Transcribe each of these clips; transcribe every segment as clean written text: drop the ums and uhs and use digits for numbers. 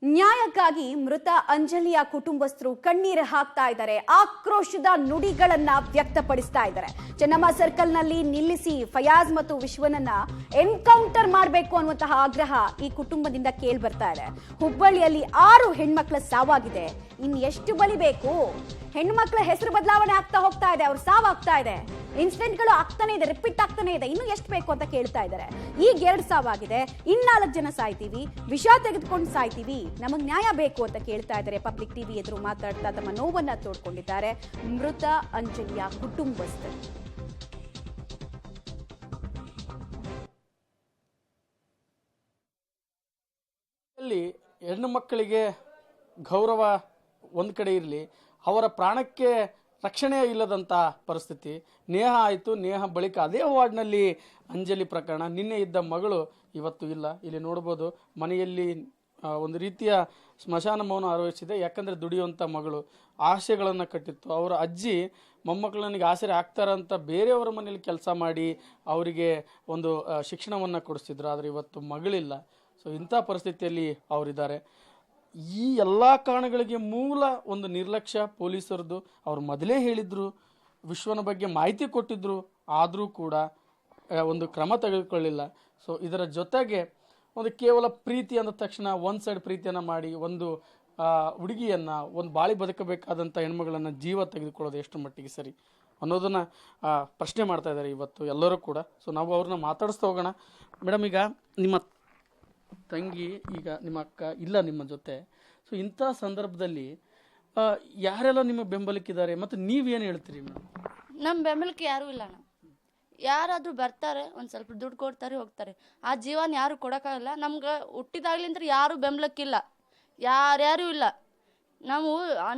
ನ್ಯಾಯಕ್ಕಾಗಿ ಮೃತ ಅಂಜಲಿಯ ಕುಟುಂಬಸ್ಥರು ಕಣ್ಣೀರು ಹಾಕ್ತಾ ಇದ್ದಾರೆ, ಆಕ್ರೋಶದ ನುಡಿಗಳನ್ನ ವ್ಯಕ್ತಪಡಿಸ್ತಾ ಇದ್ದಾರೆ. ಚೆನ್ನಮ್ಮ ಸರ್ಕಲ್ನಲ್ಲಿ ನಿಲ್ಲಿಸಿ ಫಯಾಜ್ ಮತ್ತು ವಿಶ್ವನನ್ನ ಎನ್ಕೌಂಟರ್ ಮಾಡಬೇಕು ಅನ್ನುವಂತಹ ಆಗ್ರಹ ಈ ಕುಟುಂಬದಿಂದ ಕೇಳಿ ಬರ್ತಾ ಇದೆ. ಹುಬ್ಬಳ್ಳಿಯಲ್ಲಿ 6 ಹೆಣ್ಮಕ್ಳ ಸಾವಾಗಿದೆ, ಇನ್ನು ಎಷ್ಟು ಬಲಿ ಬೇಕು? ಹೆಣ್ಮಕ್ಳ ಹೆಸರು ಬದಲಾವಣೆ ಆಗ್ತಾ ಹೋಗ್ತಾ ಇದೆ, ಅವ್ರ ಸಾವಾಗ್ತಾ ಇದೆ, ಇನ್ಸಿಡೆಂಟ್ಗಳು ಆಗ್ತಾನೆ ಇದೆ, ರಿಪೀಟ್ ಆಗ್ತಾನೆ ಇದೆ, ಇನ್ನು ಎಷ್ಟು ಬೇಕು ಅಂತ ಕೇಳ್ತಾ ಇದ್ದಾರೆ. ಈಗ 2 ಸಾವಾಗಿದೆ, 4 ಜನ ಸಾಯ್ತೀವಿ, ವಿಷ ತೆಗೆದುಕೊಂಡು ಸಾಯ್ತೀವಿ, ನಮಗ್ ನ್ಯಾಯ ಬೇಕು ಅಂತ ಕೇಳ್ತಾ ಇದ್ದಾರೆ. ಪಬ್ಲಿಕ್ ಟಿವಿ ಎದುರು ಮಾತಾಡ್ತಾ ತಮ್ಮ ನೋವನ್ನ ತೋಡ್ಕೊಂಡಿದ್ದಾರೆ ಮೃತ ಅಂಜಲಿಯ ಕುಟುಂಬಸ್ಥರು. ಹೆಣ್ಣು ಮಕ್ಕಳಿಗೆ ಗೌರವ ಒಂದು ಕಡೆ ಇರಲಿ, ಅವರ ಪ್ರಾಣಕ್ಕೆ ರಕ್ಷಣೆ ಇಲ್ಲದಂಥ ಪರಿಸ್ಥಿತಿ. ನೇಹ ಆಯಿತು, ನೇಹ ಬಳಿಕ ಅದೇ ವಾರ್ಡ್ನಲ್ಲಿ ಅಂಜಲಿ ಪ್ರಕರಣ. ನಿನ್ನೆ ಇದ್ದ ಮಗಳು ಇವತ್ತು ಇಲ್ಲ. ಇಲ್ಲಿ ನೋಡ್ಬೋದು, ಮನೆಯಲ್ಲಿ ಒಂದು ರೀತಿಯ ಸ್ಮಶಾನ ಮೌನ ಆರೋಹಿಸಿದೆ. ಯಾಕಂದರೆ ದುಡಿಯುವಂಥ ಮಗಳು ಆಸೆಗಳನ್ನು ಕಟ್ಟಿತ್ತು. ಅವರ ಅಜ್ಜಿ ಮೊಮ್ಮಕ್ಕಳನಿಗೆ ಆಸರೆ ಆಗ್ತಾರಂತ ಬೇರೆಯವರ ಮನೇಲಿ ಕೆಲಸ ಮಾಡಿ ಅವರಿಗೆ ಒಂದು ಶಿಕ್ಷಣವನ್ನು ಕೊಡಿಸ್ತಿದ್ರು. ಆದರೆ ಇವತ್ತು ಮಗಳಿಲ್ಲ. ಸೊ ಇಂಥ ಪರಿಸ್ಥಿತಿಯಲ್ಲಿ ಅವರಿದ್ದಾರೆ. ಈ ಎಲ್ಲ ಕಾರಣಗಳಿಗೆ ಮೂಲ ಒಂದು ನಿರ್ಲಕ್ಷ್ಯ ಪೊಲೀಸರದು. ಅವ್ರು ಮೊದಲೇ ಹೇಳಿದ್ರು, ವಿಶ್ವನ ಬಗ್ಗೆ ಮಾಹಿತಿ ಕೊಟ್ಟಿದ್ರು, ಆದರೂ ಕೂಡ ಒಂದು ಕ್ರಮ ತೆಗೆದುಕೊಳ್ಳಿಲ್ಲ. ಸೊ ಇದರ ಜೊತೆಗೆ ಒಂದು ಕೇವಲ ಪ್ರೀತಿ ಅಂದ ತಕ್ಷಣ ಒಂದು ಸೈಡ್ ಪ್ರೀತಿಯನ್ನು ಮಾಡಿ ಒಂದು ಹುಡುಗಿಯನ್ನು ಒಂದು ಬಾಳಿ ಬದುಕಬೇಕಾದಂಥ ಹೆಣ್ಮಗಳನ್ನು ಜೀವ ತೆಗೆದುಕೊಳ್ಳೋದು ಎಷ್ಟು ಮಟ್ಟಿಗೆ ಸರಿ ಅನ್ನೋದನ್ನು ಪ್ರಶ್ನೆ ಮಾಡ್ತಾ ಇದ್ದಾರೆ ಇವತ್ತು ಎಲ್ಲರೂ ಕೂಡ. ಸೊ ನಾವು ಅವ್ರನ್ನ ಮಾತಾಡಿಸ್ತಾ ಹೋಗೋಣ. ಮೇಡಮ್, ಈಗ ನಿಮ್ಮ ತಂಗಿ, ಈಗ ನಿಮ್ಮ ಅಕ್ಕ ಇಲ್ಲ ನಿಮ್ಮ ಜೊತೆ. ಸೊ ಇಂಥ ಸಂದರ್ಭದಲ್ಲಿ ಯಾರೆಲ್ಲ ನಿಮ್ಮ ಬೆಂಬಲಕ್ಕಿದ್ದಾರೆ ಮತ್ತು ನೀವೇನು ಹೇಳ್ತೀರಿ ಮೇಡಮ್? ನಮ್ಮ ಬೆಂಬಲಕ್ಕೆ ಯಾರೂ ಇಲ್ಲ ಅಣ್ಣ. ಯಾರಾದರೂ ಬರ್ತಾರೆ, ಒಂದು ಸ್ವಲ್ಪ ದುಡ್ಡು ಕೊಡ್ತಾರೆ, ಹೋಗ್ತಾರೆ. ಆ ಜೀವನ ಯಾರು ಕೊಡೋಕ್ಕಾಗಲ್ಲ. ನಮ್ಗೆ ಹುಟ್ಟಿದಾಗ್ಲಿಂದ ಯಾರೂ ಬೆಂಬಲಕ್ಕಿಲ್ಲ, ಯಾರ್ಯಾರೂ ಇಲ್ಲ. ನಾವು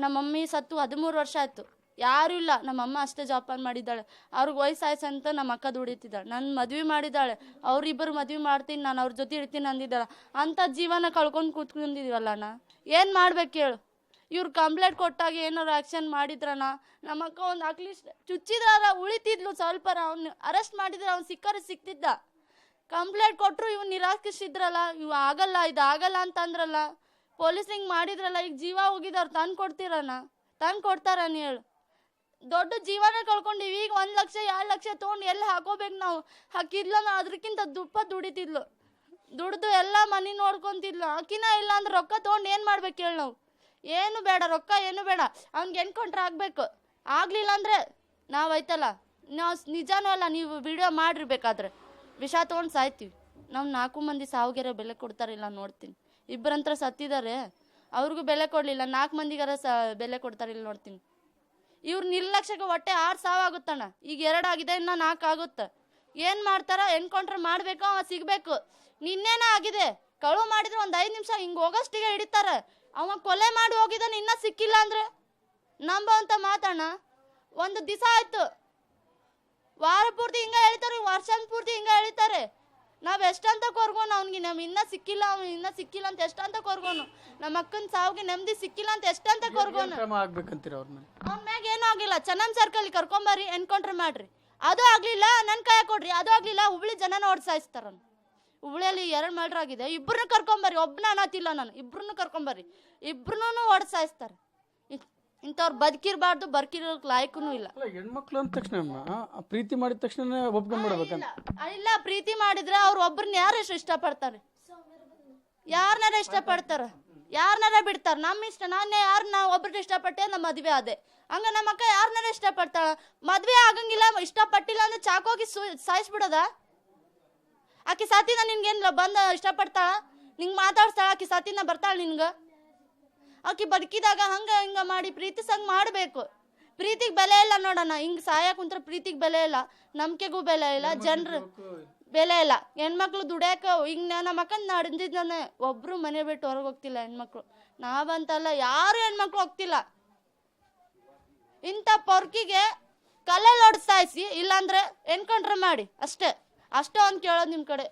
ನಮ್ಮ ಮಮ್ಮಿ ಸತ್ತು 13 ವರ್ಷ ಆಯಿತು, ಯಾರೂ ಇಲ್ಲ. ನಮ್ಮಮ್ಮ ಅಷ್ಟೇ ಜೋಪಾನ ಮಾಡಿದ್ದಾಳೆ. ಅವ್ರಿಗೆ ವಯಸ್ಸಾಯ್ತು ಅಂತ ನಮ್ಮ ಅಕ್ಕ ದುಡಿತಿದ್ದಾಳೆ. ನನ್ನ ಮದುವೆ ಮಾಡಿದ್ದಾಳೆ, ಅವರಿಬ್ಬರು ಮದುವೆ ಮಾಡ್ತೀನಿ, ನಾನು ಅವ್ರ ಜೊತೆ ಇರ್ತೀನಿ ಅಂದಿದ್ದಾಳೆ. ಅಂಥ ಜೀವನ ಕಳ್ಕೊಂಡು ಕೂತ್ಕೊಂಡಿದ್ದೀವಲ್ಲ ಅಣ್ಣ, ಏನು ಮಾಡ್ಬೇಕು ಹೇಳು? ಇವ್ರು ಕಂಪ್ಲೇಂಟ್ ಕೊಟ್ಟಾಗ ಏನಾರು ಆ್ಯಕ್ಷನ್ ಮಾಡಿದ್ರಣ್ಣ, ನಮ್ಮ ಅಕ್ಕ ಒಂದು ಅಟ್ಲೀಸ್ಟ್ ಚುಚ್ಚಿದ್ರ ಉಳಿತಿದ್ಲು ಸ್ವಲ್ಪರ. ಅವ್ನು ಅರೆಸ್ಟ್ ಮಾಡಿದ್ರೆ ಅವ್ನು ಸಿಕ್ತಿದ್ದ. ಕಂಪ್ಲೇಂಟ್ ಕೊಟ್ಟರು ಇವ್ನು ನಿರಾಕರಿಸಿದ್ರಲ್ಲ, ಇವು ಆಗಲ್ಲ, ಇದು ಆಗಲ್ಲ ಅಂತ ಅಂದ್ರಲ್ಲ. ಪೊಲೀಸ್ ಹಿಂಗೆ ಮಾಡಿದ್ರಲ್ಲ, ಈಗ ಜೀವ ಹೋಗಿದವ್ರು ತಂದು ಕೊಡ್ತೀರಣ್ಣ? ತಂದು ಕೊಡ್ತಾರಣ್ಣ ಹೇಳು? ದೊಡ್ಡ ಜೀವನ ಕಳ್ಕೊಂಡಿವಿ. ಈಗ 1 ಲಕ್ಷ 2 ಲಕ್ಷ ತೊಗೊಂಡು ಎಲ್ಲಿ ಹಾಕೋಬೇಕು ನಾವು? ಹಾಕಿದ್ಲು ಅದಕ್ಕಿಂತ ದುಡಿತಿದ್ಲು, ದುಡ್ದು ಎಲ್ಲ ಮನೆ ನೋಡ್ಕೊತಿದ್ಲು. ಆಕಿನ ಇಲ್ಲ ಅಂದ್ರೆ ರೊಕ್ಕ ತೊಗೊಂಡು ಏನು ಮಾಡ್ಬೇಕು ಹೇಳಿ? ನಾವು ಏನು ಬೇಡ, ರೊಕ್ಕ ಏನು ಬೇಡ, ಅವ್ನಿಗೆ ಎನ್ಕೌಂಟ್ರ್ ಆಗಬೇಕು. ಆಗಲಿಲ್ಲ ಅಂದರೆ ನಾವು ಐತಲ್ಲ, ನಾವು ನಿಜಾನೂ ಅಲ್ಲ, ನೀವು ವಿಡಿಯೋ ಮಾಡಿರ್ಬೇಕಾದ್ರೆ ವಿಷ ತೊಗೊಂಡು ಸಾಯ್ತೀವಿ. ನಾವು 4 ಮಂದಿ ಸಾವಿಗೆರ ಬೆಲೆ ಕೊಡ್ತಾರಿಲ್ಲ ನೋಡ್ತೀನಿ. 2 ಅಂತರ ಸತ್ತಿದ್ದಾರೆ, ಅವ್ರಿಗೂ ಬೆಲೆ ಕೊಡಲಿಲ್ಲ. 4 ಮಂದಿಗಾರ ಬೆಲೆ ಕೊಡ್ತಾರಿಲ್ಲ ನೋಡ್ತೀನಿ. ಇವ್ರು ನಿರ್ಲಕ್ಷ್ಯಕ್ಕೆ ಒಟ್ಟೆ 6 ಸಾವು ಆಗುತ್ತಣ್ಣ. ಈಗ 2 ಆಗಿದೆ, ಇನ್ನು 4 ಆಗುತ್ತೆ. ಏನು ಮಾಡ್ತಾರ? ಎನ್ಕೌಂಟ್ರ್ ಮಾಡಬೇಕು, ಅವ ಸಿಗಬೇಕು. ನಿನ್ನೇನ ಆಗಿದೆ, ಕಳು ಮಾಡಿದ್ರೆ ಒಂದು 5 ನಿಮಿಷ ಹಿಂಗೆ ಹೋಗೋಷ್ಟಿಗೆ ಹಿಡಿತಾರೆ. ಅವ ಕೊಲೆ ಮಾಡಿ ಹೋಗಿದ್ದಾನೆ, ಇನ್ನೂ ಸಿಕ್ಕಿಲ್ಲ ಅಂದರೆ ನಂಬೋ ಅಂತ ಮಾತಣ್ಣ. 1 ದಿವಸ ಆಯಿತು, ವಾರ ಪೂರ್ತಿ ಹಿಂಗೆ ಹೇಳ್ತಾರೆ, ವರ್ಷ ಪೂರ್ತಿ ಹಿಂಗೆ ಹೇಳ್ತಾರೆ. ನಾವು ಎಷ್ಟಂತ ಕೊರ್ಗೋನು ಅವ್ನಿಗೆ, ನಮ್ಗೆ ಇನ್ನೂ ಸಿಕ್ಕಿಲ್ಲ, ಅವ್ನು ಇನ್ನೂ ಸಿಕ್ಕಿಲ್ಲ ಅಂತ ಎಷ್ಟಂತ ಕೊರ್ಗೋನು. ನಮ್ಮ ಅಕ್ಕನ ಸಾವಿಗೆ ನೆಮ್ಮದಿ ಸಿಕ್ಕಿಲ್ಲ ಅಂತ ಎಷ್ಟಂತ ಕೊರ್ಗೋನು. ಅವ್ನ ಮ್ಯಾಗ ಏನೂ ಆಗಿಲ್ಲ. ಚೆನ್ನಮ್ಮ ಸರ್ಕಲ್ ಕರ್ಕೊಂಬರ್ರಿ, ಎನ್ಕೌಂಟ್ರ್ ಮಾಡ್ರಿ. ಅದು ಆಗಲಿಲ್ಲ, ನನ್ನ ಕೈ ಕೊಡ್ರಿ. ಅದು ಆಗಲಿಲ್ಲ, ಹುಬ್ಳಿ ಜನನ ಹೊಡ್ಸಾಯಿಸ್ತಾರ. ಹುಬ್ಳಿಯಲ್ಲಿ 2 ಮರ್ಡರ್ ಆಗಿದೆ, 2 ಕರ್ಕೊಂಬರ್ರಿ. ಒಬ್ಬನ ಅನ್ನತಿಲ್ಲ ನಾನು, 2 ಕರ್ಕೊಂಬರ್ರಿ. 2 ಹೊಡ್ಸಾಯಿಸ್ತಾರೆ. ಇಂಥವ್ರು ಬದುಕಿರ್ಬಾರ್ದು, ಬರ್ಕಿರೋಕ್ ಲಾಯಕನೂ ಇಲ್ಲ. ಹೆಣ್ಮಕ್ಳು ಅಂದ ತಕ್ಷಣ ಪ್ರೀತಿ ಮಾಡಿದ ತಕ್ಷಣ ಒಪ್ಕೊಂಡ್ಬಿಡ್ಬೇಕಂತ ಇಲ್ಲ. ಪ್ರೀತಿ ಮಾಡಿದ್ರೆ ಅವ್ರು ಒಬ್ರನ್ನ ಯಾರು ಇಷ್ಟಪಡ್ತಾರೆ? ಯಾರನ್ನಾರ ಇಷ್ಟಪಡ್ತಾರ, ಯಾರನ್ನಾರ ಬಿಡ್ತಾರ? ನಮ್ಮ ಇಷ್ಟ. ನಾನೇ ಯಾರನ್ನ ಒಬ್ರಿಗೆ ಇಷ್ಟಪಟ್ಟೆ, ನಮ್ಮ ಮದುವೆ ಆದೆ. ಹಂಗ ನಮ್ಮ ಅಕ್ಕ ಯಾರನ್ನಾರ ಇಷ್ಟಪಡ್ತಾಳ? ಮದುವೆ ಆಗಂಗಿಲ್ಲ, ಇಷ್ಟಪಟ್ಟಿಲ್ಲ ಅಂದ್ರೆ ಚಾಕೋಗಿ ಸಾಯಿಸ್ಬಿಡೋದ? ಆಕೆ ಸಾತಿನ ನಿನ್ಗೇನು ಬಂದ ಇಷ್ಟಪಡ್ತಾಳ? ನಿಂಗೆ ಮಾತಾಡ್ತಾಳ? ಆಕೆ ಸಾತಿನ ಬರ್ತಾಳ ನಿನ್ಗೆ? ಆಕೆ ಬದುಕಿದಾಗ ಹಂಗೆ ಹಿಂಗೆ ಮಾಡಿ ಪ್ರೀತಿಸಂಗೆ ಮಾಡಬೇಕು. ಪ್ರೀತಿಗೆ ಬೆಲೆ ಇಲ್ಲ ನೋಡೋಣ. ಹಿಂಗೆ ಸಾಯ ಕುಂತ್ರ ಪ್ರೀತಿಗೆ ಬೆಲೆ ಇಲ್ಲ, ನಂಬಿಕೆಗೂ ಬೆಲೆ ಇಲ್ಲ, ಜನರು ಬೆಲೆ ಇಲ್ಲ. ಹೆಣ್ಮಕ್ಳು ದುಡಿಯೋಕೆ ಹಿಂಗೆ ನಮ್ಮ ಅಕ್ಕನ ನಡೆದಿದ್ದಾನೆ. ಒಬ್ಬರು ಮನೆ ಬಿಟ್ಟು ಹೊರಗೆ ಹೋಗ್ತಿಲ್ಲ ಹೆಣ್ಮಕ್ಳು. ನಾವಂತಲ್ಲ, ಯಾರು ಹೆಣ್ಮಕ್ಳು ಹೋಗ್ತಿಲ್ಲ. ಇಂಥ ಪೊರ್ಕಿಗೆ ಕಲ್ಲಲ್ಲಿ ಹೊಡೆಸಾಯಿಸಿ, ಇಲ್ಲಾಂದ್ರೆ ಎನ್ಕೌಂಟ್ರ್ ಮಾಡಿ, ಅಷ್ಟೇ. ಒಂದು ಕೇಳೋದು ನಿಮ್ಮ ಕಡೆ.